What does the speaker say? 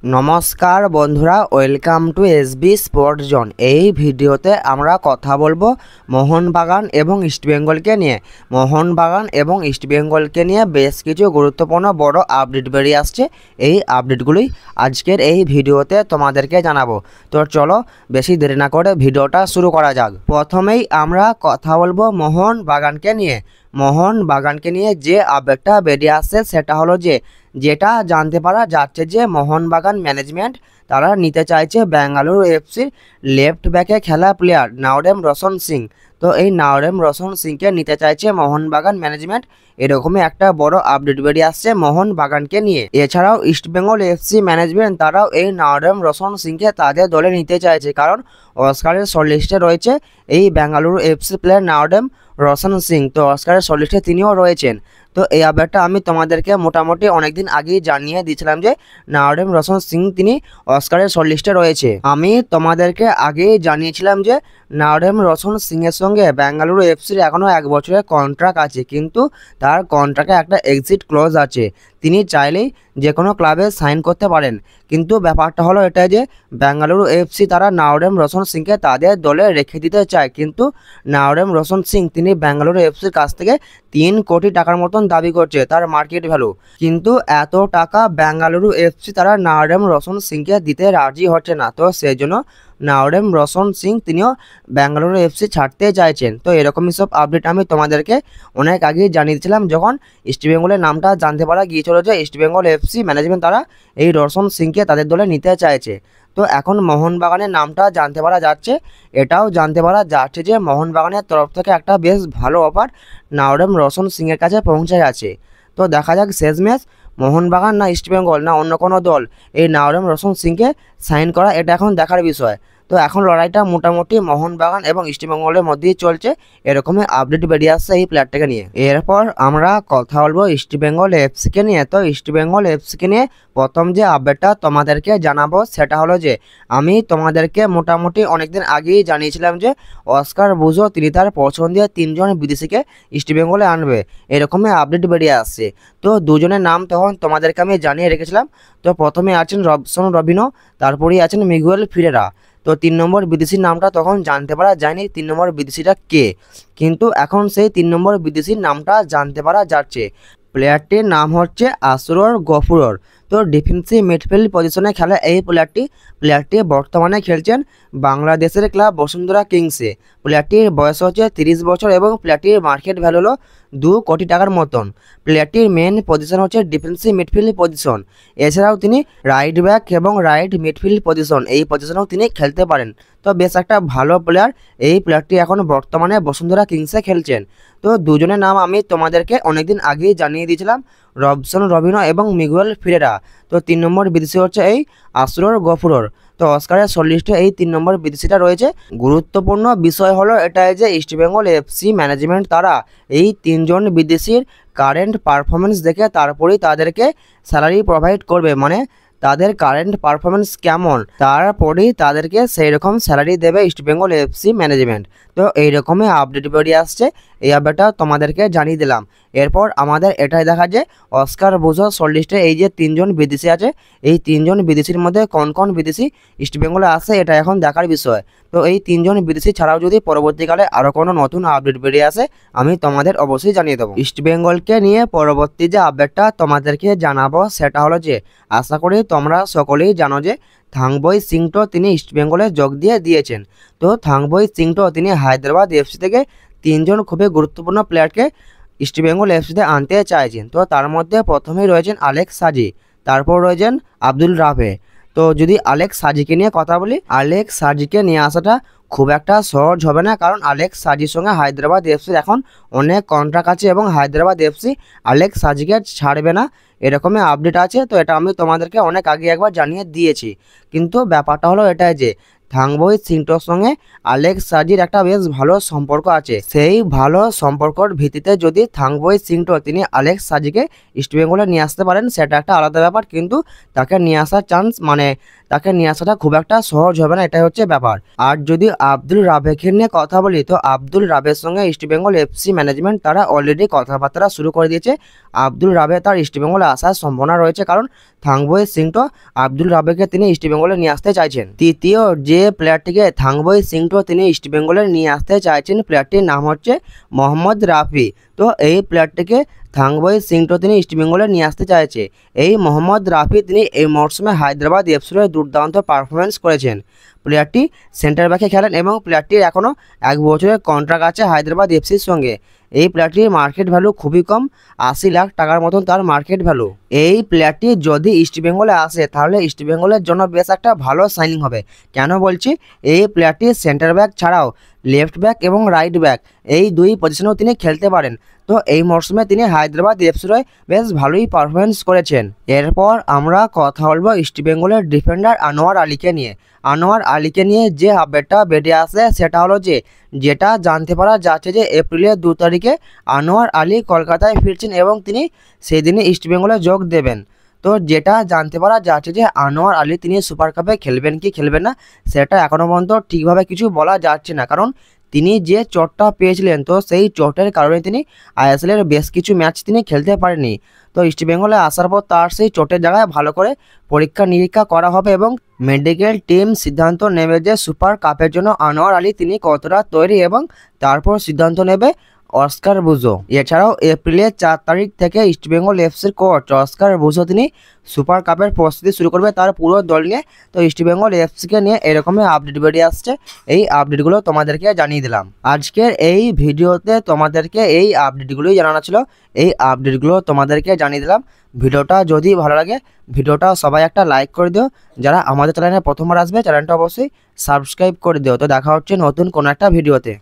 নমস্কার বন্ধুরা, welcome to SB sport zone. এই ভিডিওতে আমরা কথা বলবো মোহনবাগান এবং ইস্টবেঙ্গলকে নিয়ে। মোহনবাগান এবং ইস্টবেঙ্গলকে নিয়ে বেশ কিছু গুরুত্বপূর্ণ বড় আপডেট বেরিয়ে আসছে। এই আপডেটগুলোই আজকের এই ভিডিওতে তোমাদেরকে জানাবো। তো চলো বেশি দেরি না করে ভিডিওটা শুরু করা যাক। প্রথমেই আমরা কথা বলবো মোহনবাগানকে নিয়ে। মোহনবাগানকে নিয়ে যে আপডেটটা বেরিয়ে আসছে সেটা হলো যেটা জানতে পারা যাচ্ছে যে মোহনবাগান ম্যানেজমেন্ট তারা নিতে চাইছে বেঙ্গালুরু এফসির লেফট ব্যাকে খেলা প্লেয়ার নাওরেম রোশন সিং। তো এই নাওরেম রোশন সিংকে নিতে চাইছে মোহনবাগান ম্যানেজমেন্ট, এরকমই একটা বড় আপডেট বেরিয়ে আসছে মোহনবাগানকে নিয়ে। এছাড়াও ইস্টবেঙ্গল এফসি ম্যানেজমেন্ট তারাও এই নাওরেম রোশন সিংকে তাদের দলে নিতে চাইছে, কারণ অস্কারের শর্টলিস্টে রয়েছে এই বেঙ্গালুরু এফসি প্লেয়ার নাওরেম রোশন সিং। তো অস্কারের শর্টলিস্টে তিনিও রয়েছেন। তো এই আপডেটটা আমি তোমাদেরকে মোটামুটি অনেকদিন আগেই জানিয়ে দিয়েছিলাম যে নাওরেম রোশন সিং তিনি অস্কারের শর্টলিস্টে রয়েছে। আমি তোমাদেরকে আগেই জানিয়েছিলাম যে নাওরেম রোশন সিংয়ের সঙ্গে বেঙ্গালুরু এফসির এখনও 1 বছরের কন্ট্রাক্ট আছে, কিন্তু তার কন্ট্রাক্টে একটা এক্সিট ক্লজ আছে। তিনি চাইলেই যে কোনো ক্লাবে সাইন করতে পারেন, কিন্তু ব্যাপারটা হলো এটাই যে বেঙ্গালুরু এফসি তারা নাওরেম রোশন সিংকে তাদের দলে রেখে দিতে চায়, কিন্তু নাওরেম রোশন সিং তিনি বেঙ্গালুরু এফসির কাছ থেকে 3 কোটি টাকার মতন দাবি করছে তার মার্কেট ভ্যালু। কিন্তু এত টাকা বেঙ্গালুরু এফসি তারা নাওরেম রোশন সিংকে দিতে রাজি হচ্ছে না। তো সেই জন্য নাওরেম রোশন সিং তিনিও বেঙ্গালুরু এফসি ছাড়তে চাইছেন। তো এরকমই সব আপডেট আমি তোমাদেরকে অনেক আগেই জানিয়ে দিয়েছিলাম যখন ইস্টবেঙ্গলের নামটা জানতে পারা গিয়েছিল যে ইস্টবেঙ্গল এফসি ম্যানেজমেন্ট তারা এই রোশন সিংকে তাদের দলে নিতে চাইছে। তো এখন মোহনবাগানের নামটা জানতে পারা যাচ্ছে, এটাও জানতে পারা যাচ্ছে যে মোহনবাগানের তরফ থেকে একটা বেশ ভালো অফার নাওরেম রোশন সিংয়ের কাছে পৌঁছে গেছে। তো দেখা যাক শেষমেশ মোহনবাগান না ইস্টবেঙ্গল না অন্য কোনো দল এই নাওরেম রোশন সিংকে সাইন করা, এটা এখন দেখার বিষয়। তো এখন লড়াইটা মোটামুটি মোহনবাগান এবং ইস্টবেঙ্গলের মধ্যেই চলছে, এরকমই আপডেট বেরিয়ে আসছে এই প্লেয়ারটাকে নিয়ে। এরপর আমরা কথা বলবো ইস্টবেঙ্গল এফসিকে নিয়ে। তো ইস্টবেঙ্গল এফসিকে নিয়ে প্রথম যে আপডেটটা তোমাদেরকে জানাবো সেটা হলো যে আমি তোমাদেরকে মোটামুটি অনেকদিন আগেই জানিয়েছিলাম যে অস্কার বুজো তিনি তার পছন্দের 3 জন বিদেশিকে ইস্টবেঙ্গলে আনবে, এরকমই আপডেট বেরিয়ে আসছে। তো দুজনের নাম তখন তোমাদেরকে আমি জানিয়ে রেখেছিলাম। তো প্রথমে আছেন রবসন রবিনো, তারপরেই আছেন মিগুয়েল ফিরেরা। তো 3 নম্বর বিদেশির নামটা তখন জানতে পারা যায়নি 3 নম্বর বিদেশিটা কে, কিন্তু এখন সেই 3 নম্বর বিদেশির নামটা জানতে পারা যাচ্ছে। প্লেয়ারটির নাম হচ্ছে আসরর গফুরর। তো ডিফেন্সিভ মিডফিল্ড পজিশনে খেলা এই প্লেয়ারটি বর্তমানে খেলছেন বাংলাদেশের ক্লাব বসুন্ধরা কিংসে। প্লেয়ারটির বয়স হচ্ছে 30 বছর এবং প্লেয়ারটির মার্কেট ভ্যালু হলো 2 কোটি টাকার মতন। প্লেয়ারটির মেন পজিশন হচ্ছে ডিফেন্সিভ মিডফিল্ড পজিশন। এছাড়াও তিনি রাইট ব্যাক এবং রাইট মিডফিল্ড পজিশন এই পজিশনেও তিনি খেলতে পারেন। তো বেশ একটা ভালো প্লেয়ার, এই প্লেয়ারটি এখন বর্তমানে বসুন্ধরা কিংসে খেলছেন। তো দুজনের নাম আমি তোমাদেরকে অনেকদিন আগেই জানিয়ে দিয়েছিলাম, রবসন রবিনো এবং মিগুয়েল ফিরেরা। তো 3 নম্বর বিদেশি হচ্ছে এই আসরর গফুরর। তো অস্কারের শর্টলিস্টে এই 3 নম্বর বিদেশিটা রয়েছে। গুরুত্বপূর্ণ বিষয় হলো এটাই যে ইস্টবেঙ্গল এফসি ম্যানেজমেন্ট তারা এই 3 জন বিদেশির কারেন্ট পারফরমেন্স দেখে তারপরেই তাদেরকে স্যালারি প্রোভাইড করবে, মানে তাদের কারেন্ট পারফরমেন্স কেমন তারপরেই তাদেরকে সেই রকম স্যালারি দেবে ইস্টবেঙ্গল এফসি ম্যানেজমেন্ট। তো এইরকমই আপডেট বেরিয়ে আসছে, এই আপডেটটা তোমাদেরকে জানিয়ে দিলাম। এরপর আমাদের এটাই দেখা যে অস্কার বুজো শর্টলিস্টে এই যে 3 জন বিদেশি আছে, এই 3 জন বিদেশির মধ্যে কোন কোন বিদেশি ইস্টবেঙ্গলে আসে এটা এখন দেখার বিষয়। তো এই 3 জন বিদেশি ছাড়াও যদি পরবর্তীকালে আরও কোনো নতুন আপডেট বেরিয়ে আসে আমি তোমাদের অবশ্যই জানিয়ে দেবো। ইস্টবেঙ্গলকে নিয়ে পরবর্তী যে আপডেটটা তোমাদেরকে জানাবো সেটা হলো যে আশা করি তোমরা সকলেই জানো যে থাংবই সিংটো তিনি ইস্টবেঙ্গলে যোগ দিয়েছেন। তো থাংবই সিংটো তিনি হায়দ্রাবাদ এফসি থেকে 3 জন খুবই গুরুত্বপূর্ণ প্লেয়ারকে ইস্টবেঙ্গল এফসিতে আনতে চাইছেন। তো তার মধ্যে প্রথমেই রয়েছেন আলেক্স সাজি, তারপর রয়েছেন আব্দুল রাফে। তো যদি আলেক্স সাজিকে নিয়ে কথা বলি, আলেক্স সাজিকে নিয়ে আসাটা খুব একটা সহজ হবে না, কারণ আলেক্স সাজির সঙ্গে হায়দ্রাবাদ এফসির এখন অনেক কন্ট্রাক্ট আছে এবং হায়দ্রাবাদ এফসি আলেক্স সাজিকে ছাড়বে না, এরকমই আপডেট আছে। তো এটা আমি তোমাদেরকে অনেক আগে একবার জানিয়ে দিয়েছি, কিন্তু ব্যাপারটা হলো এটাই যে থাংবই সিংটোর সঙ্গে আলেক্স সাজির একটা বেশ ভালো সম্পর্ক আছে। সেই ভালো সম্পর্কর ভিত্তিতে যদি থাংবই সিংটো তিনি আলেক্স সাজিকে ইস্টবেঙ্গলে নিয়ে আসতে পারেন সেটা একটা আলাদা ব্যাপার, কিন্তু তাকে নিয়ে আসার চান্স তাকে নিয়ে আসাটা খুব একটা সহজ হবে না, এটাই হচ্ছে ব্যাপার। আর যদি আব্দুল রাবেকে নিয়ে কথা বলি তো আব্দুল রাবের সঙ্গে ইস্টবেঙ্গল এফসি ম্যানেজমেন্ট তারা অলরেডি কথাবার্তা শুরু করে দিয়েছে। আব্দুল রাবে তার ইস্টবেঙ্গলে আসার সম্ভাবনা রয়েছে, কারণ থাংবই সিংটো আব্দুল রাবেকে তিনি ইস্টবেঙ্গলে নিয়ে আসতে চাইছেন। তৃতীয় যে প্লেয়ারটিকে থাংবই সিংটো তিনি ইস্টবেঙ্গলে নিয়ে আসতে চাইছেন প্লেয়ারটির নাম হচ্ছে মোহাম্মদ রাফি। তো এই প্লেয়ারটিকে থাংবই সিংটো তিনি ইস্টবেঙ্গলে নিয়ে আসতে চাইছে। এই মোহাম্মদ রাফি তিনি এই মরশুমে হায়দ্রাবাদ এফসির দুর্দান্ত পারফরমেন্স করেছেন। প্লেয়ারটি সেন্টার ব্যাকে খেলেন এবং প্লেয়ারটির এখনও 1 বছরের কন্ট্রাক্ট আছে হায়দ্রাবাদ এফসির সঙ্গে। এই প্লেয়ারটির মার্কেট ভ্যালু খুবই কম, 80 লাখ টাকার মতন তার মার্কেট ভ্যালু। এই প্লেয়ারটি যদি ইস্টবেঙ্গলে আসে তাহলে ইস্টবেঙ্গলের জন্য বেশ একটা ভালো সাইনিং হবে। কেন বলছি, এই প্লেয়ারটি সেন্টার ব্যাক ছাড়াও লেফট ব্যাক এবং রাইট ব্যাক এই 2 পজিশনেও তিনি খেলতে পারেন। তো এই মরশুমে তিনি হায়দ্রাবাদ এফসির বেশ ভালোই পারফরমেন্স করেছেন। এরপর আমরা কথা বলবো ইস্টবেঙ্গলের ডিফেন্ডার আনোয়ার আলীকে নিয়ে। আনোয়ার আলীকে নিয়ে যে আপডেটটা বেরিয়ে আসে সেটা হলো যেটা জানতে পারা যাচ্ছে যে এপ্রিলের 2 তারিখে আনোয়ার আলী কলকাতায় ফিরছেন এবং তিনি সেদিনই ইস্টবেঙ্গলে যোগ দেবেন। তো যেটা জানতে পারা যাচ্ছে যে আনোয়ার আলী তিনি সুপার কাপে খেলবেন কি খেলবেন না সেটা এখনও পর্যন্ত ঠিকভাবে কিছু বলা যাচ্ছে না, কারণ তিনি যে চোটটা পেয়েছিলেন তো সেই চোটের কারণে তিনি আইএসএলের বেশ কিছু ম্যাচ তিনি খেলতে পারেননি। তো ইস্টবেঙ্গলে আসার পর তার সেই চোটের জায়গায় ভালো করে পরীক্ষা নিরীক্ষা করা হবে এবং মেডিকেল টিম সিদ্ধান্ত নেবে যে সুপার কাপের জন্য আনোয়ার আলী তিনি কতটা তৈরি, এবং তারপর সিদ্ধান্ত নেবে অস্কার বুজো। এছাড়াও এপ্রিলের 4 তারিখ থেকে ইস্টবেঙ্গল এফসির কোচ অস্কার বুজো তিনি সুপার কাপের প্রস্তুতি শুরু করবে তার পুরো দল নিয়ে। তো ইস্টবেঙ্গল এফসিকে নিয়ে এরকমই আপডেট বেরিয়ে আসছে, এই আপডেটগুলো তোমাদেরকে জানিয়ে দিলাম। আজকের এই ভিডিওতে তোমাদেরকে এই আপডেটগুলোই জানানো ছিল, এই আপডেটগুলো তোমাদেরকে জানিয়ে দিলাম। ভিডিওটা যদি ভালো লাগে ভিডিওটা সবাই একটা লাইক করে দিও, যারা আমাদের চ্যানেলে প্রথমবার আসবে চ্যানেলটা অবশ্যই সাবস্ক্রাইব করে দিও। তো দেখা হচ্ছে নতুন কোনো একটা ভিডিওতে।